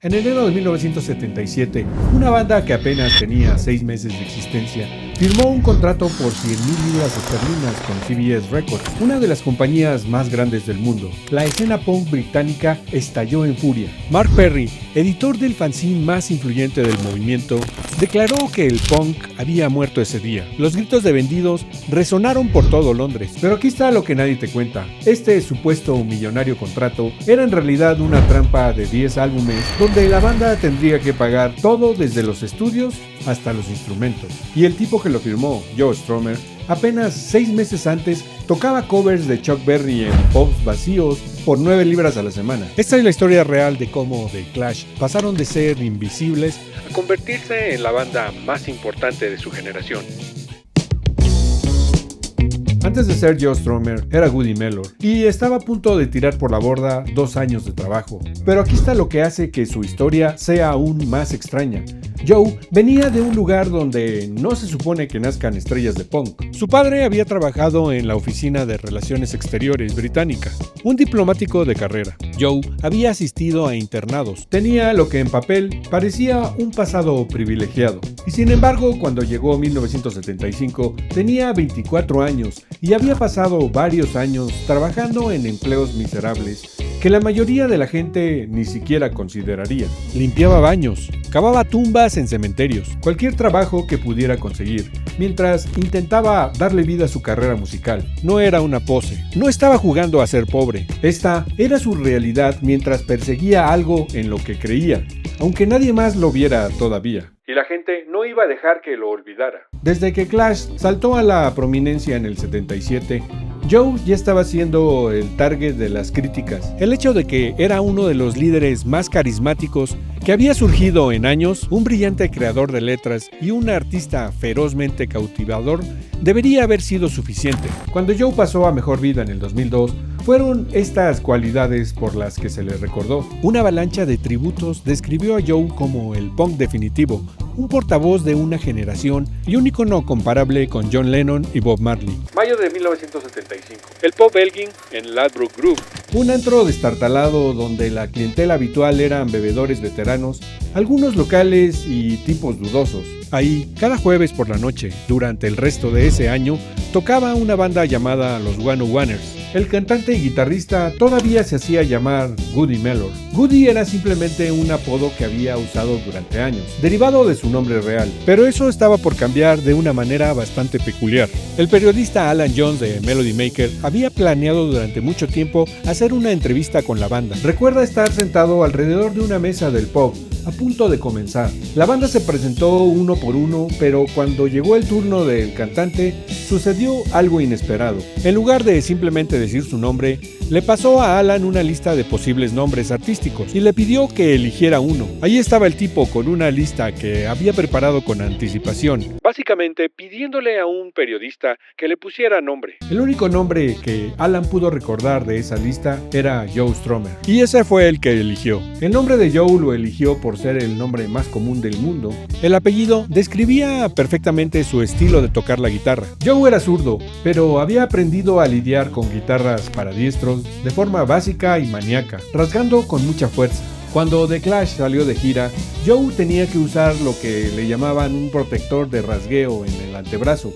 En enero de 1977, una banda que apenas tenía 6 meses de existencia firmó un contrato por 100,000 libras esterlinas con CBS Records, una de las compañías más grandes del mundo. La escena punk británica estalló en furia. Mark Perry, editor del fanzine más influyente del movimiento, declaró que el punk había muerto ese día. Los gritos de vendidos resonaron por todo Londres. Pero aquí está lo que nadie te cuenta. Este supuesto millonario contrato era en realidad una trampa de 10 álbumes donde la banda tendría que pagar todo desde los estudios hasta los instrumentos. Y el tipo que lo firmó, Joe Strummer, apenas 6 meses antes tocaba covers de Chuck Berry en pubs vacíos por 9 libras a la semana. Esta es la historia real de cómo The Clash pasaron de ser invisibles a convertirse en la banda más importante de su generación. Antes de ser Joe Strummer, era Woody Mellor, y estaba a punto de tirar por la borda 2 años de trabajo. Pero aquí está lo que hace que su historia sea aún más extraña. Joe venía de un lugar donde no se supone que nazcan estrellas de punk. Su padre había trabajado en la Oficina de Relaciones Exteriores británica, un diplomático de carrera. Joe había asistido a internados, tenía lo que en papel parecía un pasado privilegiado. Y sin embargo, cuando llegó 1975, tenía 24 años y había pasado varios años trabajando en empleos miserables que la mayoría de la gente ni siquiera consideraría. Limpiaba baños, cavaba tumbas en cementerios, cualquier trabajo que pudiera conseguir, mientras intentaba darle vida a su carrera musical. No era una pose, no estaba jugando a ser pobre. Esta era su realidad mientras perseguía algo en lo que creía, aunque nadie más lo viera todavía. Y la gente no iba a dejar que lo olvidara. Desde que Clash saltó a la prominencia en el 77, Joe ya estaba siendo el target de las críticas. El hecho de que era uno de los líderes más carismáticos que había surgido en años, un brillante creador de letras y un artista ferozmente cautivador, debería haber sido suficiente. Cuando Joe pasó a mejor vida en el 2002, fueron estas cualidades por las que se le recordó. Una avalancha de tributos describió a Joe como el punk definitivo, un portavoz de una generación y un icono comparable con John Lennon y Bob Marley. Mayo de 1975. El pub Elgin en Ladbroke Grove, un antro destartalado donde la clientela habitual eran bebedores veteranos, algunos locales y tipos dudosos. Ahí, cada jueves por la noche, durante el resto de ese año, tocaba una banda llamada los One Oneers. El cantante y guitarrista todavía se hacía llamar Woody Mellor. Woody era simplemente un apodo que había usado durante años, derivado de su nombre real, pero eso estaba por cambiar de una manera bastante peculiar. El periodista Alan Jones de Melody Maker había planeado durante mucho tiempo hacer una entrevista con la banda. Recuerda estar sentado alrededor de una mesa del pub, a punto de comenzar. La banda se presentó uno por uno, pero cuando llegó el turno del cantante, sucedió algo inesperado. En lugar de simplemente decir su nombre, le pasó a Alan una lista de posibles nombres artísticos y le pidió que eligiera uno. Ahí estaba el tipo con una lista que había preparado con anticipación, básicamente pidiéndole a un periodista que le pusiera nombre. El único nombre que Alan pudo recordar de esa lista era Joe Strummer, y ese fue el que eligió. El nombre de Joe lo eligió por ser el nombre más común del mundo. El apellido describía perfectamente su estilo de tocar la guitarra. Joe era zurdo, pero había aprendido a lidiar con guitarras para diestros de forma básica y maníaca, rasgando con mucha fuerza. Cuando The Clash salió de gira, Joe tenía que usar lo que le llamaban un protector de rasgueo en el antebrazo,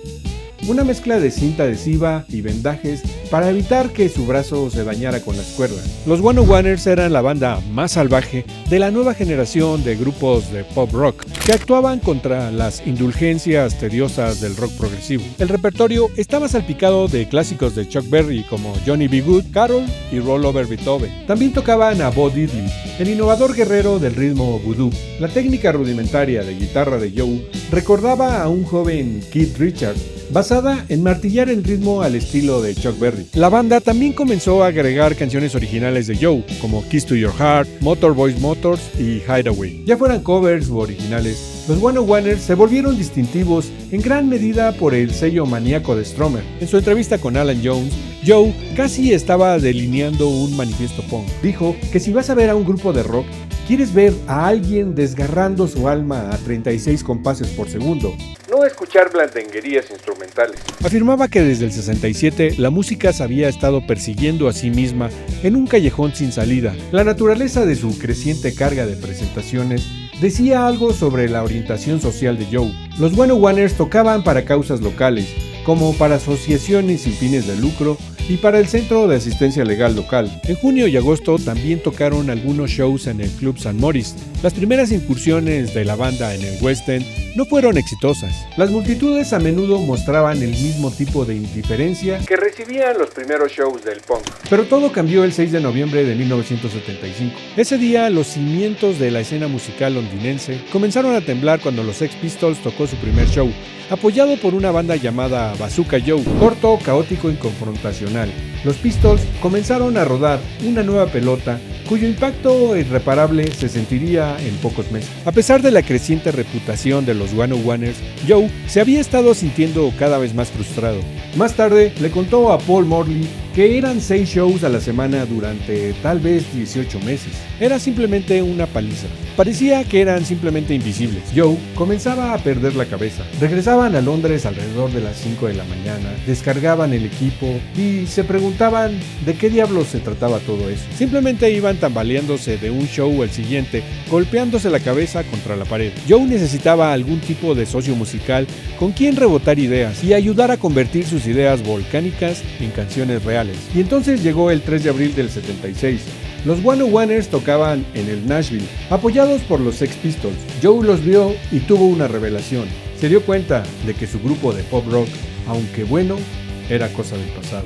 una mezcla de cinta adhesiva y vendajes para evitar que su brazo se dañara con las cuerdas. Los One Oneers eran la banda más salvaje de la nueva generación de grupos de pop rock que actuaban contra las indulgencias tediosas del rock progresivo. El repertorio estaba salpicado de clásicos de Chuck Berry como Johnny B. Good, Carol y Roll Over Beethoven. También tocaban a Bo Diddley, el innovador guerrero del ritmo voodoo. La técnica rudimentaria de guitarra de Joe recordaba a un joven Keith Richards, basada en martillar el ritmo al estilo de Chuck Berry. La banda también comenzó a agregar canciones originales de Joe, como Kiss to Your Heart, Motor Boys Motors y Hideaway. Ya fueran covers u originales, los One Oneers se volvieron distintivos en gran medida por el sello maníaco de Strummer. En su entrevista con Alan Jones, Joe casi estaba delineando un manifiesto punk. Dijo que si vas a ver a un grupo de rock, quieres ver a alguien desgarrando su alma a 36 compases por segundo. no escuchar blandenguerías instrumentales. Afirmaba que desde el 67 la música se había estado persiguiendo a sí misma en un callejón sin salida. La naturaleza de su creciente carga de presentaciones decía algo sobre la orientación social de Joe. Los One-O-Oners tocaban para causas locales, como para asociaciones sin fines de lucro y para el Centro de Asistencia Legal local. En junio y agosto también tocaron algunos shows en el Club St. Moritz. Las primeras incursiones de la banda en el West End no fueron exitosas. Las multitudes a menudo mostraban el mismo tipo de indiferencia que recibían los primeros shows del punk. Pero todo cambió el 6 de noviembre de 1975. Ese día, los cimientos de la escena musical londinense comenzaron a temblar cuando los Sex Pistols tocó su primer show, apoyado por una banda llamada Bazooka Joe, corto, caótico y confrontacional. Los Pistols comenzaron a rodar una nueva pelota cuyo impacto irreparable se sentiría en pocos meses. A pesar de la creciente reputación de los One-O-Oners, Joe se había estado sintiendo cada vez más frustrado. Más tarde le contó a Paul Morley que eran 6 shows a la semana durante tal vez 18 meses. Era simplemente una paliza. Parecía que eran simplemente invisibles. Joe comenzaba a perder la cabeza. Regresaban a Londres alrededor de las 5 de la mañana, descargaban el equipo y se preguntaban de qué diablos se trataba todo eso. Simplemente iban tambaleándose de un show al siguiente, golpeándose la cabeza contra la pared. Joe necesitaba algún tipo de socio musical con quien rebotar ideas y ayudar a convertir sus ideas volcánicas en canciones reales. Y entonces llegó el 3 de abril del 76. Los One-O-Oners tocaban en el Nashville, apoyados por los Sex Pistols. Joe los vio y tuvo una revelación. Se dio cuenta de que su grupo de pop rock, aunque bueno, era cosa del pasado.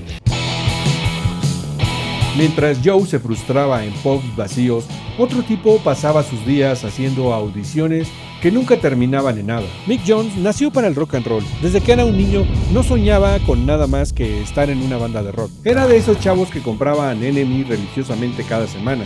Mientras Joe se frustraba en pubs vacíos, otro tipo pasaba sus días haciendo audiciones que nunca terminaban en nada. Mick Jones nació para el rock and roll. Desde que era un niño no soñaba con nada más que estar en una banda de rock. Era de esos chavos que compraban NME religiosamente cada semana,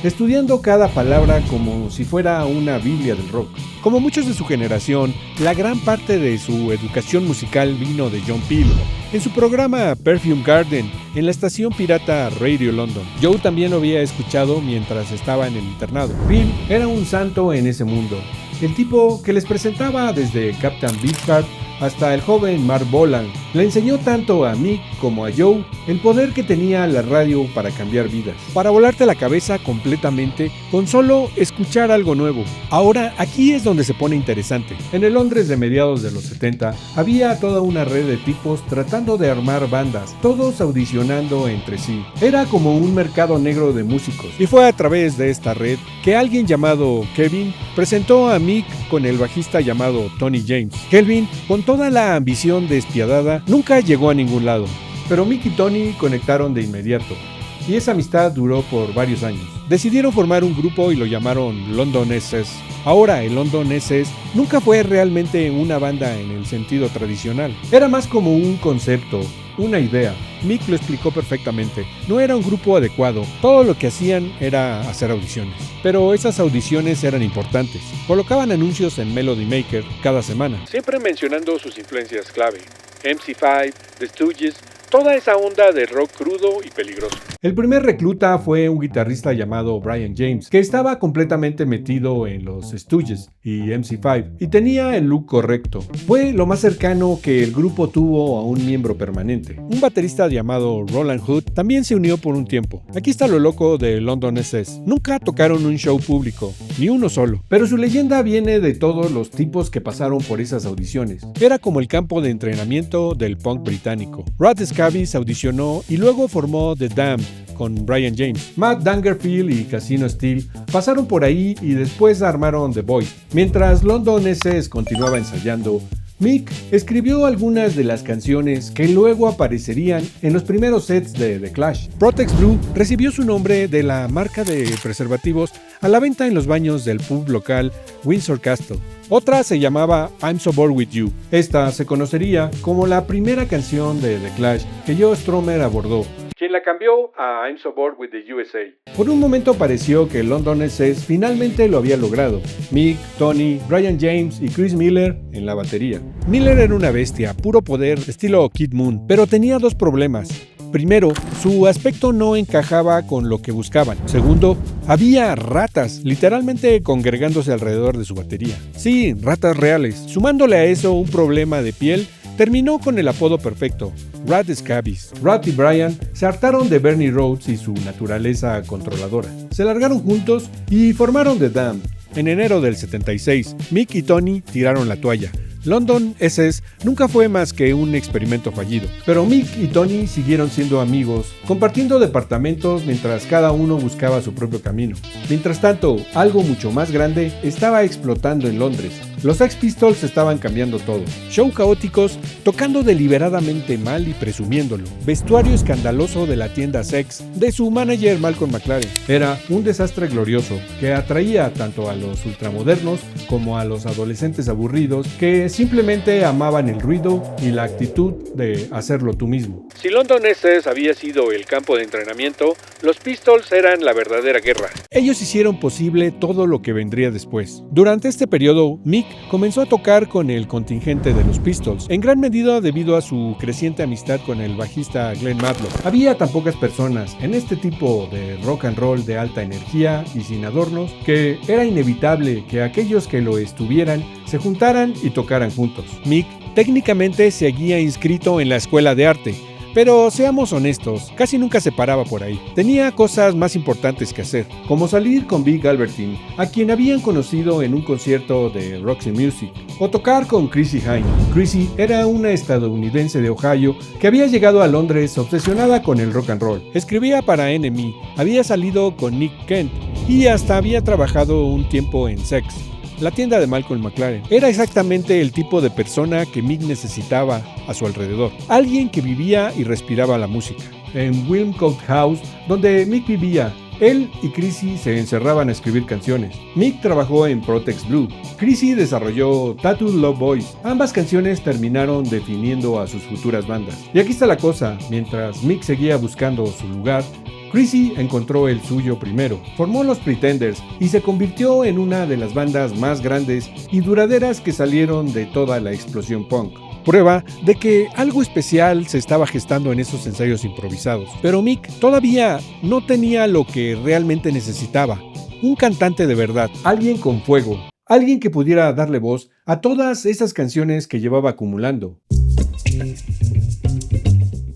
estudiando cada palabra como si fuera una biblia del rock. Como muchos de su generación, la gran parte de su educación musical vino de John Peel, en su programa Perfume Garden, en la estación pirata Radio London. Joe también lo había escuchado mientras estaba en el internado. Peel era un santo en ese mundo, el tipo que les presentaba desde Captain Beefheart hasta el joven Mark Bolan. Le enseñó tanto a Mick como a Joe el poder que tenía la radio para cambiar vidas, para volarte la cabeza completamente con solo escuchar algo nuevo. Ahora, aquí es donde se pone interesante. En el Londres de mediados de los 70 había toda una red de tipos tratando de armar bandas, todos audicionando entre sí. Era como un mercado negro de músicos, y fue a través de esta red que alguien llamado Kevin presentó a Mick con el bajista llamado Tony James. Kelvin, con toda la ambición despiadada, nunca llegó a ningún lado, pero Mick y Tony conectaron de inmediato, y esa amistad duró por varios años. Decidieron formar un grupo y lo llamaron London SS. Ahora, el London SS nunca fue realmente una banda en el sentido tradicional. Era más como un concepto, una idea. Mick lo explicó perfectamente. No era un grupo adecuado. Todo lo que hacían era hacer audiciones. Pero esas audiciones eran importantes. Colocaban anuncios en Melody Maker cada semana, siempre mencionando sus influencias clave. MC5, The Stooges, toda esa onda de rock crudo y peligroso. El primer recluta fue un guitarrista llamado Brian James, que estaba completamente metido en los Stooges y MC5, y tenía el look correcto. Fue lo más cercano que el grupo tuvo a un miembro permanente. Un baterista llamado Roland Hood también se unió por un tiempo. Aquí está lo loco de London SS. Nunca tocaron un show público, ni uno solo, pero su leyenda viene de todos los tipos que pasaron por esas audiciones. Era como el campo de entrenamiento del punk británico. Rod Scabies audicionó y luego formó The Damned con Brian James. Matt Dangerfield y Casino Steel pasaron por ahí y después armaron The Void. Mientras London SS continuaba ensayando, Mick escribió algunas de las canciones que luego aparecerían en los primeros sets de The Clash. Protex Blue recibió su nombre de la marca de preservativos a la venta en los baños del pub local Windsor Castle. Otra se llamaba I'm So Bored With You. Esta se conocería como la primera canción de The Clash que Joe Strummer abordó, quien la cambió a I'm So Bored With The USA. Por un momento pareció que London SS finalmente lo había logrado. Mick, Tony, Brian James y Chris Miller en la batería. Miller era una bestia, puro poder, estilo Kid Moon, pero tenía dos problemas. Primero, su aspecto no encajaba con lo que buscaban. Segundo, había ratas, literalmente congregándose alrededor de su batería. Sí, ratas reales. Sumándole a eso un problema de piel, terminó con el apodo perfecto, Rat Scabies. Rat y Brian se hartaron de Bernie Rhodes y su naturaleza controladora. Se largaron juntos y formaron The Damned. En enero del 76, Mick y Tony tiraron la toalla. London SS nunca fue más que un experimento fallido, pero Mick y Tony siguieron siendo amigos, compartiendo departamentos mientras cada uno buscaba su propio camino. Mientras tanto, algo mucho más grande estaba explotando en Londres. Los Sex Pistols estaban cambiando todo. Show caóticos, tocando deliberadamente mal y presumiéndolo. Vestuario escandaloso de la tienda Sex de su manager Malcolm McLaren. Era un desastre glorioso que atraía tanto a los ultramodernos como a los adolescentes aburridos que simplemente amaban el ruido y la actitud de hacerlo tú mismo. Si London SS había sido el campo de entrenamiento, los Pistols eran la verdadera guerra. Ellos hicieron posible todo lo que vendría después. Durante este periodo, Mick comenzó a tocar con el contingente de los Pistols, en gran medida debido a su creciente amistad con el bajista Glenn Matlock. Había tan pocas personas en este tipo de rock and roll de alta energía y sin adornos que era inevitable que aquellos que lo estuvieran se juntaran y tocaran juntos. Mick técnicamente seguía inscrito en la escuela de arte, pero seamos honestos, casi nunca se paraba por ahí. Tenía cosas más importantes que hacer, como salir con Big Albertine, a quien habían conocido en un concierto de Roxy Music, o tocar con Chrissie Hynde. Chrissie era una estadounidense de Ohio que había llegado a Londres obsesionada con el rock and roll. Escribía para NME, había salido con Nick Kent y hasta había trabajado un tiempo en Sex, la tienda de Malcolm McLaren. Era exactamente el tipo de persona que Mick necesitaba a su alrededor. Alguien que vivía y respiraba la música. En Wilmcote House, donde Mick vivía, él y Chrissie se encerraban a escribir canciones. Mick trabajó en Protex Blue. Chrissie desarrolló Tattoo Love Boys. Ambas canciones terminaron definiendo a sus futuras bandas. Y aquí está la cosa, mientras Mick seguía buscando su lugar, Chrissie encontró el suyo primero, formó los Pretenders y se convirtió en una de las bandas más grandes y duraderas que salieron de toda la explosión punk. Prueba de que algo especial se estaba gestando en esos ensayos improvisados. Pero Mick todavía no tenía lo que realmente necesitaba: un cantante de verdad, alguien con fuego, alguien que pudiera darle voz a todas esas canciones que llevaba acumulando.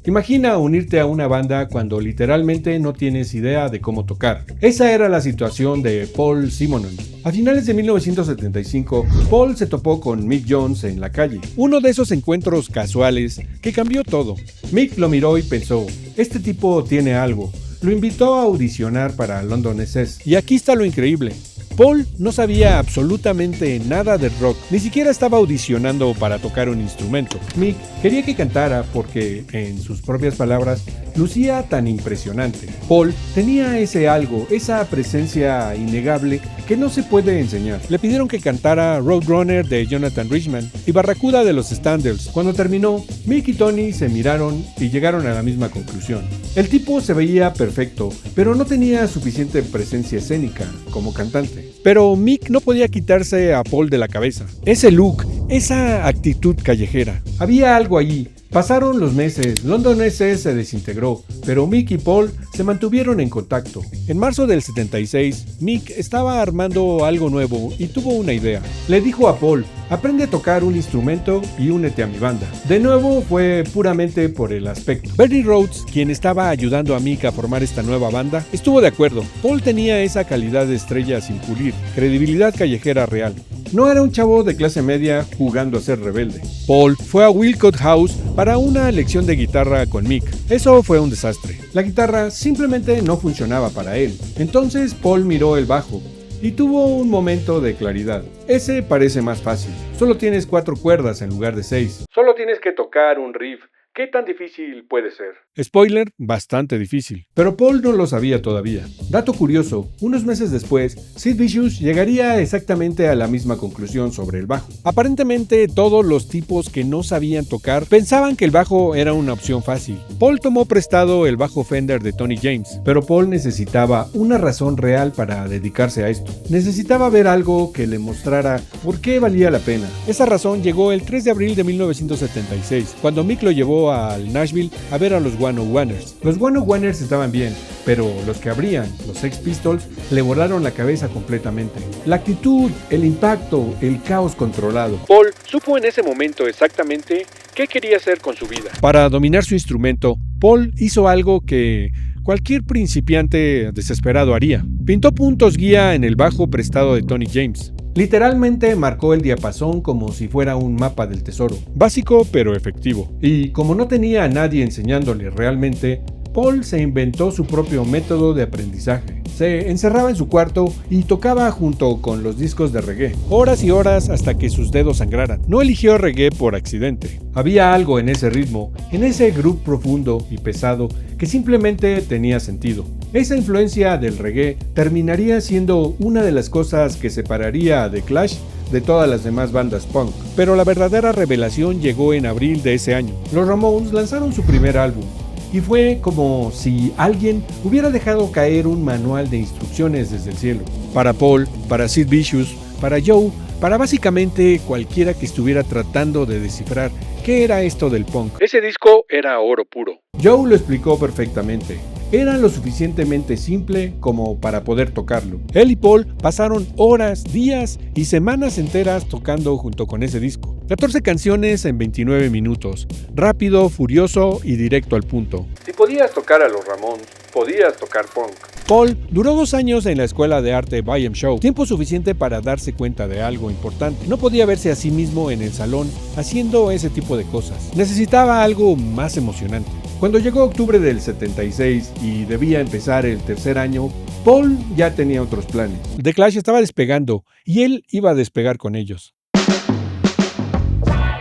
Imagina unirte a una banda cuando literalmente no tienes idea de cómo tocar. Esa era la situación de Paul Simonon. A finales de 1975, Paul se topó con Mick Jones en la calle. Uno de esos encuentros casuales que cambió todo. Mick lo miró y pensó, este tipo tiene algo. Lo invitó a audicionar para London SS. Y aquí está lo increíble. Paul no sabía absolutamente nada de rock, ni siquiera estaba audicionando para tocar un instrumento. Mick quería que cantara porque, en sus propias palabras, lucía tan impresionante. Paul tenía ese algo, esa presencia innegable que no se puede enseñar. Le pidieron que cantara Roadrunner de Jonathan Richman y Barracuda de los Standards. Cuando terminó, Mick y Tony se miraron y llegaron a la misma conclusión. El tipo se veía perfecto, pero no tenía suficiente presencia escénica como cantante. Pero Mick no podía quitarse a Paul de la cabeza. Ese look, esa actitud callejera. Había algo allí. Pasaron los meses, London SS se desintegró, pero Mick y Paul se mantuvieron en contacto. En marzo del 76, Mick estaba armando algo nuevo y tuvo una idea. Le dijo a Paul, aprende a tocar un instrumento y únete a mi banda. De nuevo fue puramente por el aspecto. Bernie Rhodes, quien estaba ayudando a Mick a formar esta nueva banda, estuvo de acuerdo. Paul tenía esa calidad de estrella sin pulir, credibilidad callejera real. No era un chavo de clase media jugando a ser rebelde. Paul fue a Wilmcote House para una lección de guitarra con Mick. Eso fue un desastre. La guitarra simplemente no funcionaba para él. Entonces Paul miró el bajo y tuvo un momento de claridad. Ese parece más fácil. Solo tienes 4 cuerdas en lugar de 6. Solo tienes que tocar un riff. ¿Qué tan difícil puede ser? Spoiler, bastante difícil. Pero Paul no lo sabía todavía. Dato curioso, unos meses después, Sid Vicious llegaría exactamente a la misma conclusión sobre el bajo. Aparentemente, todos los tipos que no sabían tocar pensaban que el bajo era una opción fácil. Paul tomó prestado el bajo Fender de Tony James, pero Paul necesitaba una razón real para dedicarse a esto. Necesitaba ver algo que le mostrara por qué valía la pena. Esa razón llegó el 3 de abril de 1976, cuando Mick lo llevó invitó al Nashville a ver a los One Oh Oneers. Los One Oh Oneers estaban bien, pero los que abrían, los Sex Pistols, le volaron la cabeza completamente. La actitud, el impacto, el caos controlado. Paul supo en ese momento exactamente qué quería hacer con su vida. Para dominar su instrumento, Paul hizo algo que cualquier principiante desesperado haría. Pintó puntos guía en el bajo prestado de Tony James. Literalmente marcó el diapasón como si fuera un mapa del tesoro. Básico pero efectivo. Y como no tenía a nadie enseñándole realmente, Paul se inventó su propio método de aprendizaje. Se encerraba en su cuarto y tocaba junto con los discos de reggae, horas y horas hasta que sus dedos sangraran. No eligió reggae por accidente. Había algo en ese ritmo, en ese groove profundo y pesado que simplemente tenía sentido. Esa influencia del reggae terminaría siendo una de las cosas que separaría a The Clash de todas las demás bandas punk. Pero la verdadera revelación llegó en abril de ese año. Los Ramones lanzaron su primer álbum. Y fue como si alguien hubiera dejado caer un manual de instrucciones desde el cielo. Para Paul, para Sid Vicious, para Joe, para básicamente cualquiera que estuviera tratando de descifrar qué era esto del punk. Ese disco era oro puro. Joe lo explicó perfectamente. Era lo suficientemente simple como para poder tocarlo. Él y Paul pasaron horas, días y semanas enteras tocando junto con ese disco. 14 canciones en 29 minutos. Rápido, furioso y directo al punto. Si podías tocar a los Ramones, podías tocar punk. Paul duró 2 años en la escuela de arte Byam Show, tiempo suficiente para darse cuenta de algo importante. No podía verse a sí mismo en el salón haciendo ese tipo de cosas. Necesitaba algo más emocionante. Cuando llegó octubre del 76 y debía empezar el tercer año, Paul ya tenía otros planes. The Clash estaba despegando y él iba a despegar con ellos.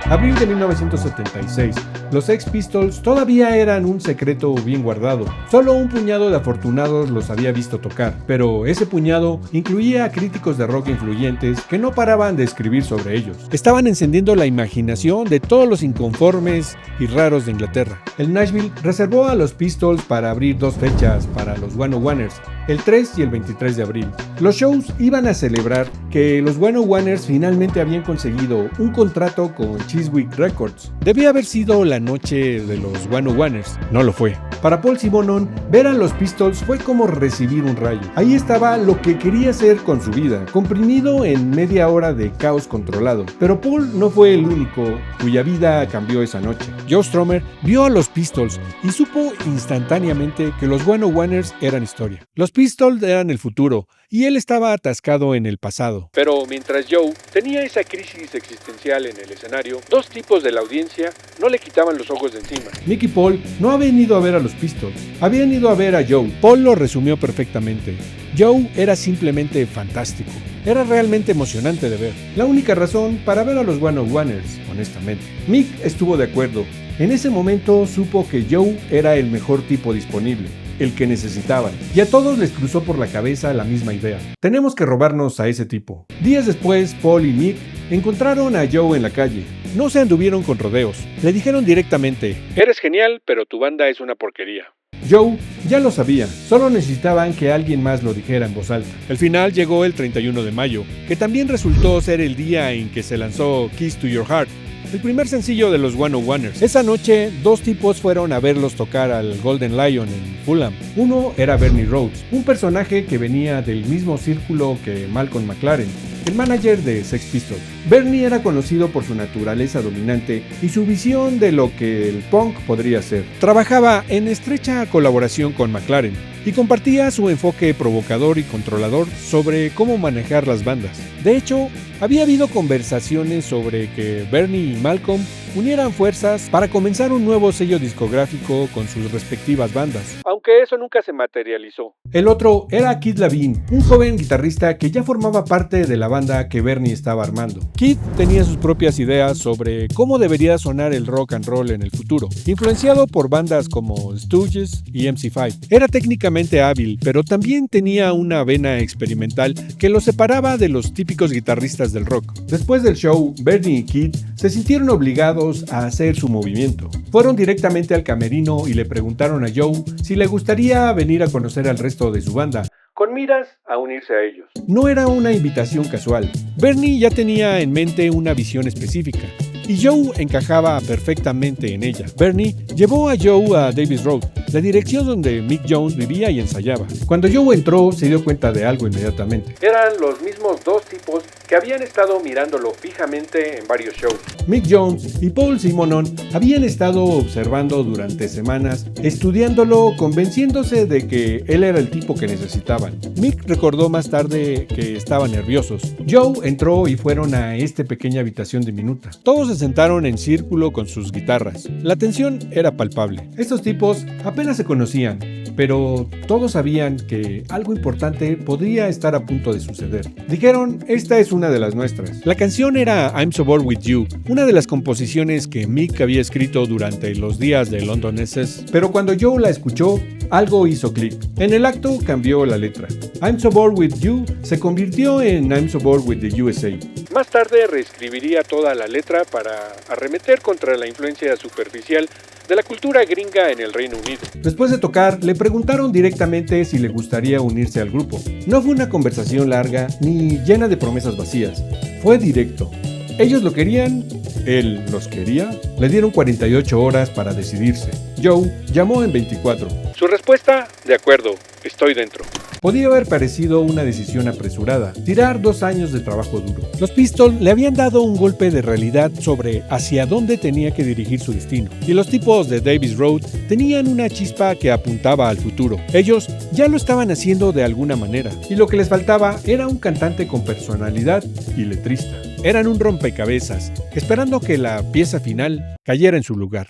Abril de 1976. Los Sex Pistols todavía eran un secreto bien guardado. Solo un puñado de afortunados los había visto tocar, pero ese puñado incluía a críticos de rock influyentes que no paraban de escribir sobre ellos. Estaban encendiendo la imaginación de todos los inconformes y raros de Inglaterra. El Nashville reservó a los Pistols para abrir 2 fechas para los One Oh Oneers, el 3 y el 23 de abril. Los shows iban a celebrar que los One Oh Oneers finalmente habían conseguido un contrato con Chiswick Records. Debía haber sido la noche de los One Oh Oneers, no lo fue. Para Paul Simonon, ver a los Pistols fue como recibir un rayo. Ahí estaba lo que quería hacer con su vida, comprimido en media hora de caos controlado. Pero Paul no fue el único cuya vida cambió esa noche. Joe Strummer vio a los Pistols y supo instantáneamente que los One Oh Oneers eran historia. Los Pistols eran el futuro y él estaba atascado en el pasado. Pero mientras Joe tenía esa crisis existencial en el escenario, 2 tipos de la audiencia no le quitaban los ojos de encima. Mick y Paul no habían ido a ver a los Pistols, habían ido a ver a Joe. Paul lo resumió perfectamente. Joe era simplemente fantástico. Era realmente emocionante de ver. La única razón para ver a los One Oh Oneers, honestamente. Mick estuvo de acuerdo. En ese momento supo que Joe era el mejor tipo disponible, el que necesitaban, y a todos les cruzó por la cabeza la misma idea. Tenemos que robarnos a ese tipo. Días después, Paul y Mick encontraron a Joe en la calle. No se anduvieron con rodeos. Le dijeron directamente: "Eres genial, pero tu banda es una porquería". Joe ya lo sabía, solo necesitaban que alguien más lo dijera en voz alta. El final llegó el 31 de mayo, que también resultó ser el día en que se lanzó Keys to Your Heart, el primer sencillo de los One Oh Oneers. Esa noche, 2 tipos fueron a verlos tocar al Golden Lion en Fulham. Uno era Bernie Rhodes, un personaje que venía del mismo círculo que Malcolm McLaren, el manager de Sex Pistols. Bernie era conocido por su naturaleza dominante y su visión de lo que el punk podría ser. Trabajaba en estrecha colaboración con McLaren y compartía su enfoque provocador y controlador sobre cómo manejar las bandas. De hecho, había habido conversaciones sobre que Bernie y Malcolm unieran fuerzas para comenzar un nuevo sello discográfico con sus respectivas bandas, aunque eso nunca se materializó. El otro era Keith Lavine, un joven guitarrista que ya formaba parte de la banda que Bernie estaba armando. Keith tenía sus propias ideas sobre cómo debería sonar el rock and roll en el futuro, influenciado por bandas como Stooges y MC5. Era técnicamente hábil, pero también tenía una vena experimental que lo separaba de los típicos guitarristas del rock. Después del show, Bernie y Keith se sintieron obligados a hacer su movimiento. Fueron directamente al camerino y le preguntaron a Joe si le gustaría venir a conocer al resto de su banda, con miras a unirse a ellos. No era una invitación casual. Bernie ya tenía en mente una visión específica. y Joe encajaba perfectamente en ella. Bernie llevó a Joe a Davis Road, la dirección donde Mick Jones vivía y ensayaba. Cuando Joe entró, se dio cuenta de algo inmediatamente. Eran los mismos dos tipos que habían estado mirándolo fijamente en varios shows. Mick Jones y Paul Simonon habían estado observando durante semanas, estudiándolo, convenciéndose de que él era el tipo que necesitaban. Mick recordó más tarde que estaban nerviosos. Joe entró y fueron a esta pequeña habitación diminuta. Todos se sentaron en círculo con sus guitarras. La tensión era palpable. Estos tipos apenas se conocían, pero todos sabían que algo importante podría estar a punto de suceder. Dijeron, esta es una de las nuestras. La canción era I'm So Bored With You, una de las composiciones que Mick había escrito durante los días de London SS. Pero cuando Joe la escuchó, algo hizo clic. En el acto cambió la letra. I'm So Bored With You se convirtió en I'm So Bored With The USA. Más tarde reescribiría toda la letra para arremeter contra la influencia superficial de la cultura gringa en el Reino Unido. Después de tocar, le preguntaron directamente si le gustaría unirse al grupo. No fue una conversación larga ni llena de promesas vacías. Fue directo. Ellos lo querían, él los quería. Le dieron 48 horas para decidirse. Joe llamó en 24. Su respuesta, de acuerdo, estoy dentro. Podía haber parecido una decisión apresurada, tirar 2 años de trabajo duro. Los Pistols le habían dado un golpe de realidad sobre hacia dónde tenía que dirigir su destino, y los tipos de Davis Road tenían una chispa que apuntaba al futuro. Ellos ya lo estaban haciendo de alguna manera, y lo que les faltaba era un cantante con personalidad y letrista. Eran un rompecabezas, esperando que la pieza final cayera en su lugar.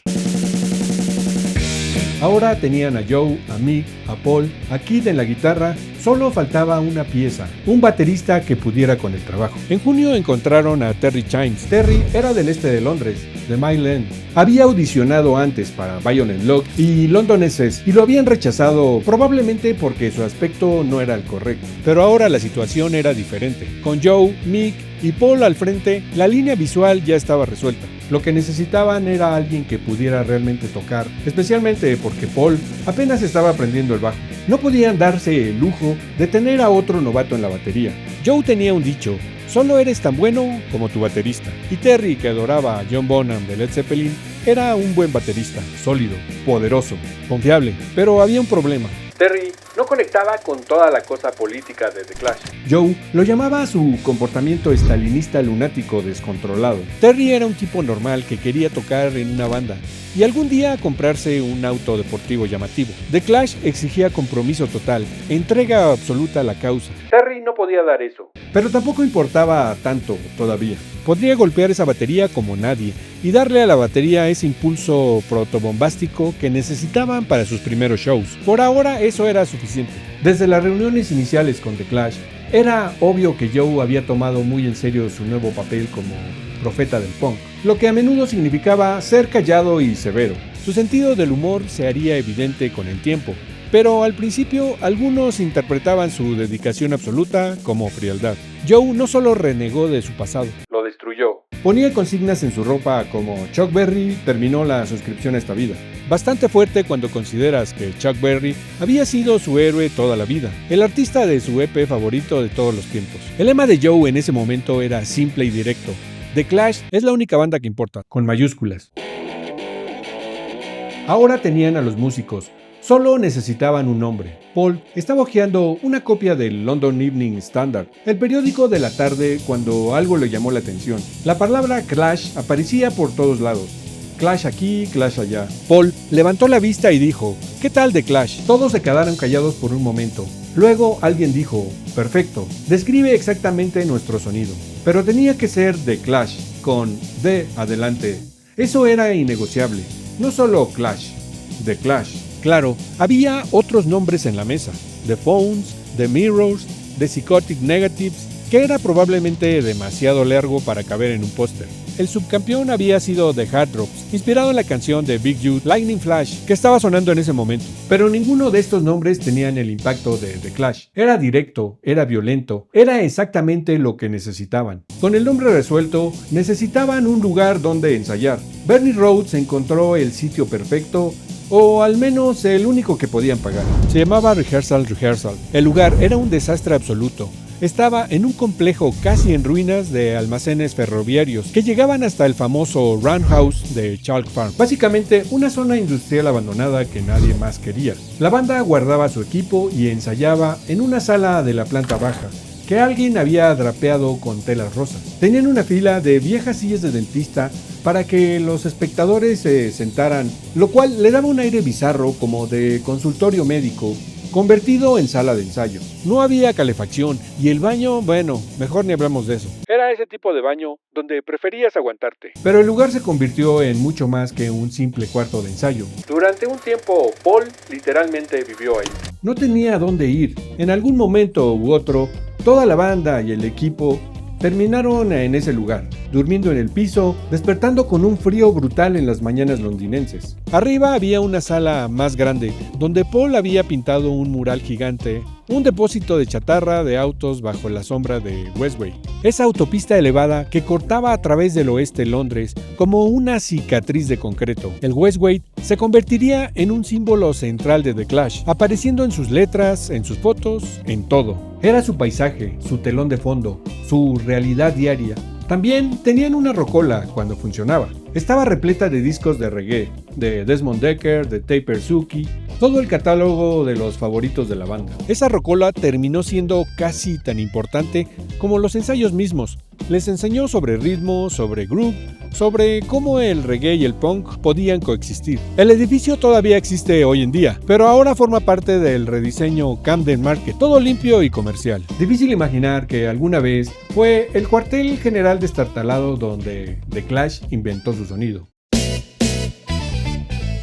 Ahora tenían a Joe, a Mick, a Paul, a Kid en la guitarra, solo faltaba una pieza, un baterista que pudiera con el trabajo. En junio encontraron a Terry Chimes. Terry era del este de Londres, de Mile End. Había audicionado antes para Violent Lock y London SS y lo habían rechazado probablemente porque su aspecto no era el correcto. Pero ahora la situación era diferente. Con Joe, Mick y Paul al frente, la línea visual ya estaba resuelta. Lo que necesitaban era alguien que pudiera realmente tocar, especialmente porque Paul apenas estaba aprendiendo el bajo. No podían darse el lujo de tener a otro novato en la batería. Joe tenía un dicho: solo eres tan bueno como tu baterista. Y Terry, que adoraba a John Bonham de Led Zeppelin, era un buen baterista, sólido, poderoso, confiable. Pero había un problema. Terry no conectaba con toda la cosa política de The Clash. Joe lo llamaba su comportamiento estalinista lunático descontrolado. Terry era un tipo normal que quería tocar en una banda y algún día comprarse un auto deportivo llamativo. The Clash exigía compromiso total, entrega absoluta a la causa. Terry no podía dar eso. Pero tampoco importaba tanto todavía. Podría golpear esa batería como nadie y darle a la batería ese impulso protobombástico que necesitaban para sus primeros shows. Por ahora eso era suficiente. Desde las reuniones iniciales con The Clash, era obvio que Joe había tomado muy en serio su nuevo papel como profeta del punk, lo que a menudo significaba ser callado y severo. Su sentido del humor se haría evidente con el tiempo, pero al principio algunos interpretaban su dedicación absoluta como frialdad. Joe no solo renegó de su pasado, lo destruyó. Ponía consignas en su ropa como Chuck Berry terminó la suscripción a esta vida. Bastante fuerte cuando consideras que Chuck Berry había sido su héroe toda la vida, el artista de su EP favorito de todos los tiempos. El lema de Joe en ese momento era simple y directo: The Clash es la única banda que importa, con mayúsculas. Ahora tenían a los músicos, solo necesitaban un nombre. Paul estaba hojeando una copia del London Evening Standard, el periódico de la tarde, cuando algo le llamó la atención. La palabra Clash aparecía por todos lados. Clash aquí, Clash allá. Paul levantó la vista y dijo: ¿qué tal The Clash? Todos se quedaron callados por un momento. Luego alguien dijo: perfecto, describe exactamente nuestro sonido. Pero tenía que ser The Clash, con D adelante. Eso era innegociable. No solo Clash, The Clash. Claro, había otros nombres en la mesa: The Phones, The Mirrors, The Psychotic Negatives, que era probablemente demasiado largo para caber en un póster. El subcampeón había sido The Hard Drops, inspirado en la canción de Big Youth, Lightning Flash, que estaba sonando en ese momento. Pero ninguno de estos nombres tenían el impacto de The Clash. Era directo, era violento, era exactamente lo que necesitaban. Con el nombre resuelto, necesitaban un lugar donde ensayar. Bernie Rhodes encontró el sitio perfecto, o al menos el único que podían pagar. Se llamaba Rehearsal. El lugar era un desastre absoluto. estaba en un complejo casi en ruinas de almacenes ferroviarios que llegaban hasta el famoso Roundhouse de Chalk Farm. Básicamente una zona industrial abandonada que nadie más quería. La banda guardaba su equipo y ensayaba en una sala de la planta baja que alguien había drapeado con telas rosas. Tenían una fila de viejas sillas de dentista para que los espectadores se sentaran, lo cual le daba un aire bizarro como de consultorio médico, convertido en sala de ensayo. No había calefacción y el baño, bueno, mejor ni hablamos de eso. Era ese tipo de baño donde preferías aguantarte. Pero el lugar se convirtió en mucho más que un simple cuarto de ensayo. Durante un tiempo, Paul literalmente vivió ahí. No tenía a dónde ir. En algún momento u otro, toda la banda y el equipo terminaron en ese lugar, durmiendo en el piso, despertando con un frío brutal en las mañanas londinenses. Arriba había una sala más grande, donde Paul había pintado un mural gigante, un depósito de chatarra de autos bajo la sombra de Westway. Esa autopista elevada que cortaba a través del oeste Londres como una cicatriz de concreto. El Westway se convertiría en un símbolo central de The Clash, apareciendo en sus letras, en sus fotos, en todo. Era su paisaje, su telón de fondo, su realidad diaria. También tenían una rocola cuando funcionaba. Estaba repleta de discos de reggae, de Desmond Dekker, de Taper Suki, todo el catálogo de los favoritos de la banda. Esa rocola terminó siendo casi tan importante como los ensayos mismos. Les enseñó sobre ritmo, sobre groove, sobre cómo el reggae y el punk podían coexistir. El edificio todavía existe hoy en día, pero ahora forma parte del rediseño Camden Market, todo limpio y comercial. Difícil imaginar que alguna vez fue el cuartel general destartalado donde The Clash inventó su sonido.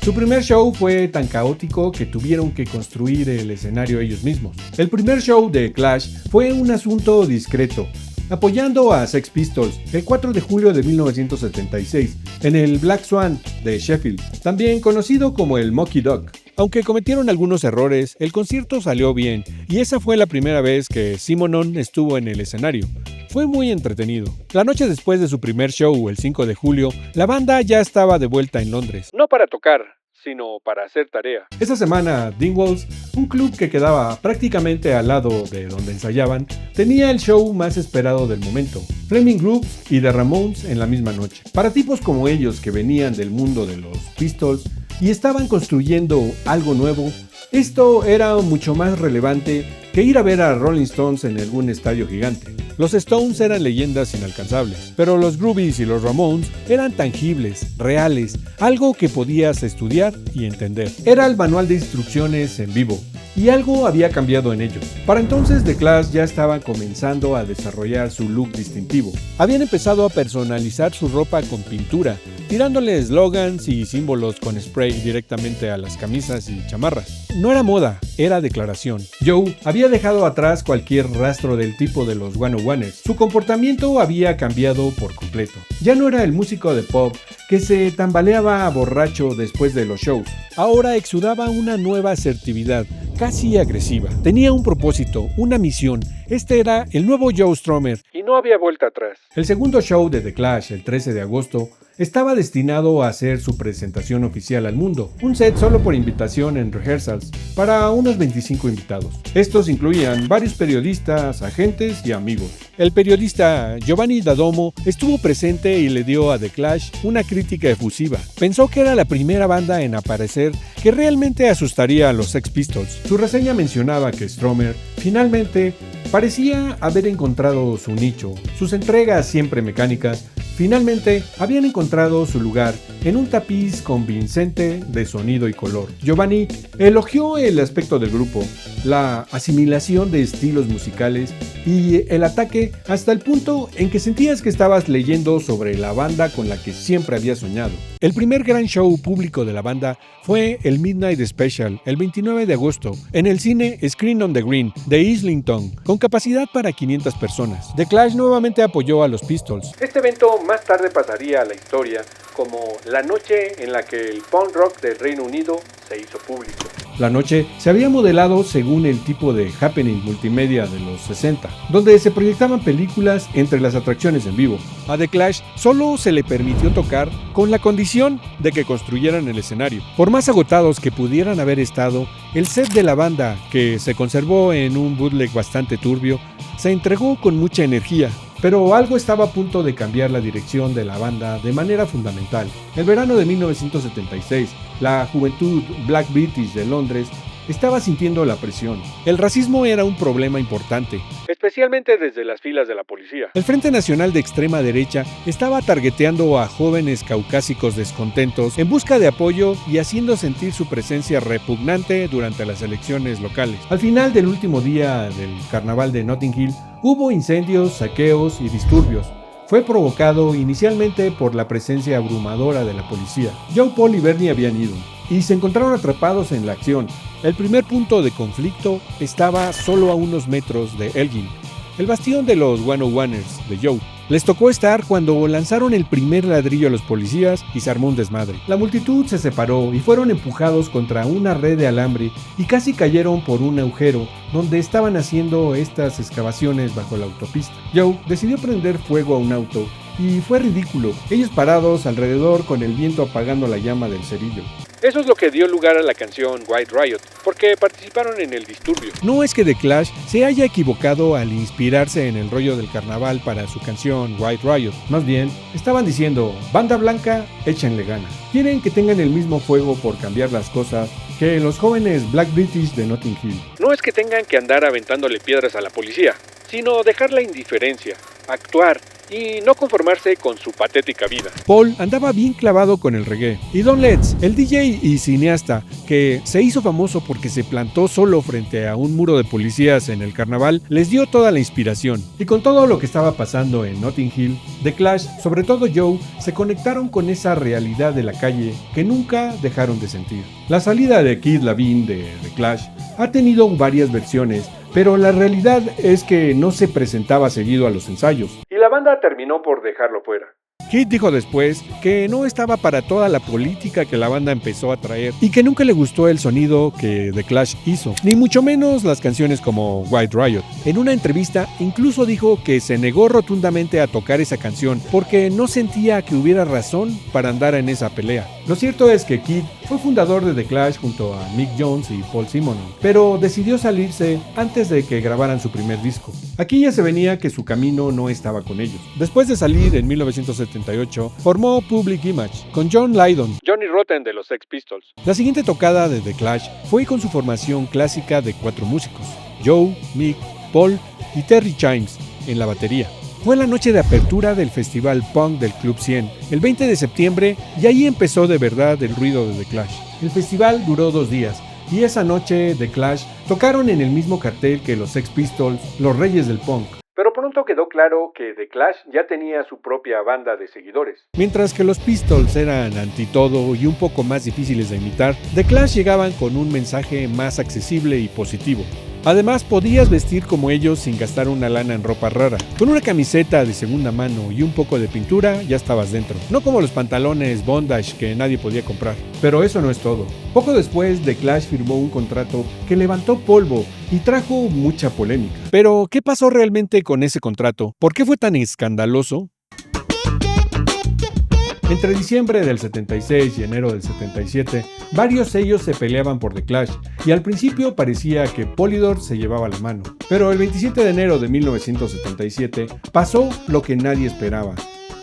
Su primer show fue tan caótico que tuvieron que construir el escenario ellos mismos. El primer show de Clash fue un asunto discreto, apoyando a Sex Pistols el 4 de julio de 1976 en el Black Swan de Sheffield, también conocido como el Monkey Dog. Aunque cometieron algunos errores, el concierto salió bien y esa fue la primera vez que Simonon estuvo en el escenario. Fue muy entretenido. La noche después de su primer show, el 5 de julio, la banda ya estaba de vuelta en Londres. No para tocar, sino para hacer tarea. Esa semana, Dingwalls, un club que quedaba prácticamente al lado de donde ensayaban, tenía el show más esperado del momento, Flaming Grooves y The Ramones en la misma noche. Para tipos como ellos que venían del mundo de los Pistols y estaban construyendo algo nuevo, esto era mucho más relevante que ir a ver a Rolling Stones en algún estadio gigante. Los Stones eran leyendas inalcanzables, pero los Groovies y los Ramones eran tangibles, reales, algo que podías estudiar y entender. Era el manual de instrucciones en vivo, y algo había cambiado en ellos. Para entonces The Clash ya estaba comenzando a desarrollar su look distintivo. Habían empezado a personalizar su ropa con pintura, tirándole eslogans y símbolos con spray directamente a las camisas y chamarras. No era moda, era declaración. Joe había dejado atrás cualquier rastro del tipo de los One on Ones. Su comportamiento había cambiado por completo. Ya no era el músico de pop que se tambaleaba borracho después de los shows. Ahora exudaba una nueva asertividad, casi agresiva. Tenía un propósito, una misión. Este era el nuevo Joe Strummer y no había vuelta atrás. El segundo show de The Clash, el 13 de agosto, estaba destinado a hacer su presentación oficial al mundo, un set solo por invitación en rehearsals para unos 25 invitados. Estos incluían varios periodistas, agentes y amigos. El periodista Giovanni D'Adomo estuvo presente y le dio a The Clash una crítica efusiva. Pensó que era la primera banda en aparecer que realmente asustaría a los Sex Pistols. Su reseña mencionaba que Strummer finalmente parecía haber encontrado su nicho. Sus entregas siempre mecánicas finalmente habían encontrado su lugar en un tapiz convincente de sonido y color. Giovanni elogió el aspecto del grupo, la asimilación de estilos musicales y el ataque hasta el punto en que sentías que estabas leyendo sobre la banda con la que siempre habías soñado. El primer gran show público de la banda fue el Midnight Special, el 29 de agosto, en el cine Screen on the Green de Islington, con capacidad para 500 personas. The Clash nuevamente apoyó a los Pistols. Este evento más tarde pasaría a la historia como la noche en la que el punk rock del Reino Unido se hizo público. La noche se había modelado según el tipo de happening multimedia de los 60, donde se proyectaban películas entre las atracciones en vivo. A The Clash solo se le permitió tocar con la condición de que construyeran el escenario. Por más agotados que pudieran haber estado, el set de la banda, que se conservó en un bootleg bastante turbio, se entregó con mucha energía. Pero algo estaba a punto de cambiar la dirección de la banda de manera fundamental. El verano de 1976, la juventud Black British de Londres estaba sintiendo la presión. El racismo era un problema importante, especialmente desde las filas de la policía. El Frente Nacional de extrema derecha estaba targeteando a jóvenes caucásicos descontentos en busca de apoyo y haciendo sentir su presencia repugnante durante las elecciones locales. Al final del último día del carnaval de Notting Hill, hubo incendios, saqueos y disturbios. Fue provocado inicialmente por la presencia abrumadora de la policía. Joe, Paul y Bernie habían ido y se encontraron atrapados en la acción. El primer punto de conflicto estaba solo a unos metros de Elgin, el bastión de los 101ers de Joe. Les tocó estar cuando lanzaron el primer ladrillo a los policías y se armó un desmadre. La multitud se separó y fueron empujados contra una red de alambre y casi cayeron por un agujero donde estaban haciendo estas excavaciones bajo la autopista. Joe decidió prender fuego a un auto y fue ridículo, ellos parados alrededor con el viento apagando la llama del cerillo. Eso es lo que dio lugar a la canción White Riot, porque participaron en el disturbio. No es que The Clash se haya equivocado al inspirarse en el rollo del carnaval para su canción White Riot. Más bien, estaban diciendo, banda blanca, échenle gana. Quieren que tengan el mismo fuego por cambiar las cosas que los jóvenes Black British de Notting Hill. No es que tengan que andar aventándole piedras a la policía, sino dejar la indiferencia, actuar y no conformarse con su patética vida. Paul andaba bien clavado con el reggae, y Don Letts, el DJ y cineasta, que se hizo famoso porque se plantó solo frente a un muro de policías en el carnaval, les dio toda la inspiración. Y con todo lo que estaba pasando en Notting Hill, The Clash, sobre todo Joe, se conectaron con esa realidad de la calle que nunca dejaron de sentir. La salida de Keith Lavigne de The Clash ha tenido varias versiones, pero la realidad es que no se presentaba seguido a los ensayos, y la banda terminó por dejarlo fuera. Keith dijo después que no estaba para toda la política que la banda empezó a traer y que nunca le gustó el sonido que The Clash hizo, ni mucho menos las canciones como White Riot. En una entrevista incluso dijo que se negó rotundamente a tocar esa canción porque no sentía que hubiera razón para andar en esa pelea. Lo cierto es que Keith fue fundador de The Clash junto a Mick Jones y Paul Simonon, pero decidió salirse antes de que grabaran su primer disco. Aquí ya se venía que su camino no estaba con ellos. Después de salir en 1978, formó Public Image con John Lydon, Johnny Rotten de los Sex Pistols. La siguiente tocada de The Clash fue con su formación clásica de 4 músicos, Joe, Mick, Paul y Terry Chimes en la batería. Fue la noche de apertura del festival punk del Club 100, el 20 de septiembre, y ahí empezó de verdad el ruido de The Clash. El festival duró 2 días, y esa noche The Clash tocaron en el mismo cartel que los Sex Pistols, los reyes del punk. Pero pronto quedó claro que The Clash ya tenía su propia banda de seguidores. Mientras que los Pistols eran anti todo y un poco más difíciles de imitar, The Clash llegaban con un mensaje más accesible y positivo. Además, podías vestir como ellos sin gastar una lana en ropa rara. Con una camiseta de segunda mano y un poco de pintura, ya estabas dentro. No como los pantalones bondage que nadie podía comprar. Pero eso no es todo. Poco después, The Clash firmó un contrato que levantó polvo y trajo mucha polémica. Pero, ¿qué pasó realmente con ese contrato? ¿Por qué fue tan escandaloso? Entre diciembre del 76 y enero del 77, varios sellos se peleaban por The Clash, y al principio parecía que Polydor se llevaba la mano. Pero el 27 de enero de 1977 pasó lo que nadie esperaba.